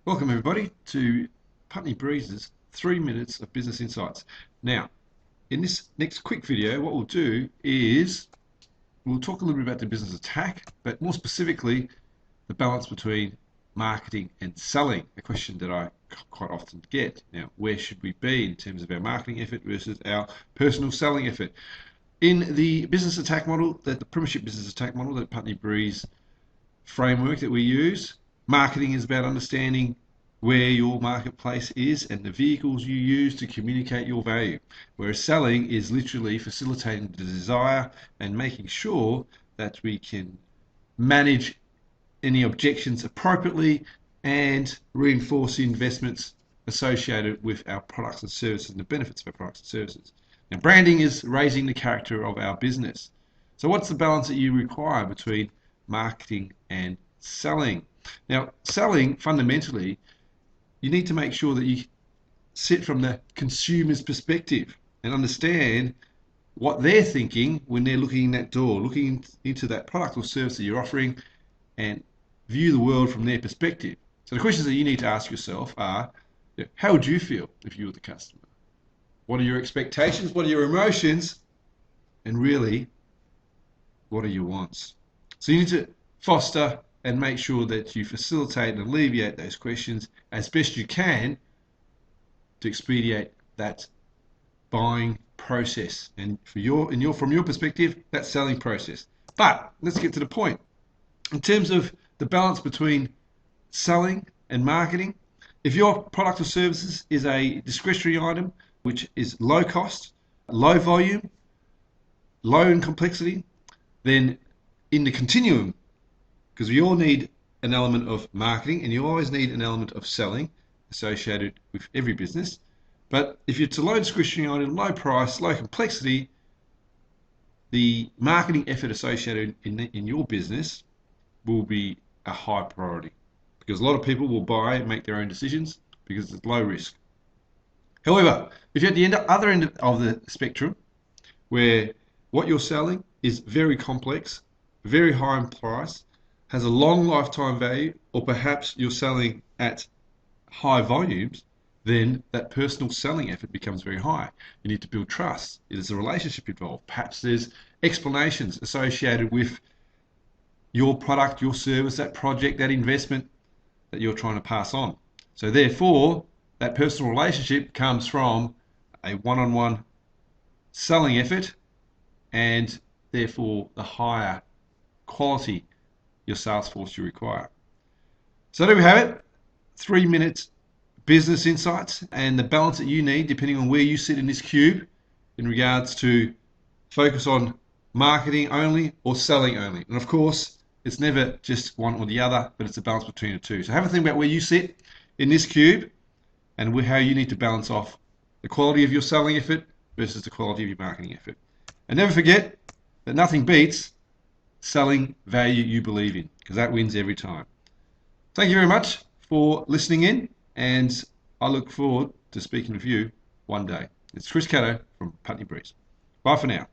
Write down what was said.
Welcome everybody to Putney Breeze's 3 minutes of business insights. Now, in this next quick video, what we'll do is we'll talk a little bit about the business attack, but more specifically, the balance between marketing and selling, a question that I quite often get. Now, where should we be in terms of our marketing effort versus our personal selling effort? In the business attack model, the Premiership Business Attack model, that Putney Breeze framework that we use, marketing is about understanding where your marketplace is and the vehicles you use to communicate your value, whereas selling is literally facilitating the desire and making sure that we can manage any objections appropriately and reinforce the investments associated with our products and services and the benefits of our products and services. Now, branding is raising the character of our business. So what's the balance that you require between marketing and selling? Now, selling, fundamentally, you need to make sure that you sit from the consumer's perspective and understand what they're thinking when they're looking in that door, looking into that product or service that you're offering, and view the world from their perspective. So the questions that you need to ask yourself are, how would you feel if you were the customer? What are your expectations? What are your emotions? And really, what are your wants? So you need to foster and make sure that you facilitate and alleviate those questions as best you can to expedite that buying process. And from your perspective, that selling process. But let's get to the point. In terms of the balance between selling and marketing, if your product or services is a discretionary item, which is low cost, low volume, low in complexity, then in the continuum, because we all need an element of marketing and you always need an element of selling associated with every business. But if it's a low discretionary item, low price, low complexity, the marketing effort associated in your business will be a high priority, because a lot of people will buy and make their own decisions because it's low risk. However, if you're at the other end of the spectrum, where what you're selling is very complex, very high in price, has a long lifetime value, or perhaps you're selling at high volumes, then that personal selling effort becomes very high. You need to build trust. There's a relationship involved. Perhaps there's explanations associated with your product, your service, that project, that investment that you're trying to pass on. So therefore, that personal relationship comes from a one-on-one selling effort, and therefore the higher quality your sales force you require. So there we have it, 3 minutes business insights and the balance that you need depending on where you sit in this cube in regards to focus on marketing only or selling only. And of course, it's never just one or the other, but it's a balance between the two. So have a think about where you sit in this cube and how you need to balance off the quality of your selling effort versus the quality of your marketing effort. And never forget that nothing beats selling value you believe in, because that wins every time. Thank you very much for listening in, and I look forward to speaking with you one day. It's Chris Catto from Putney Breeze. Bye for now.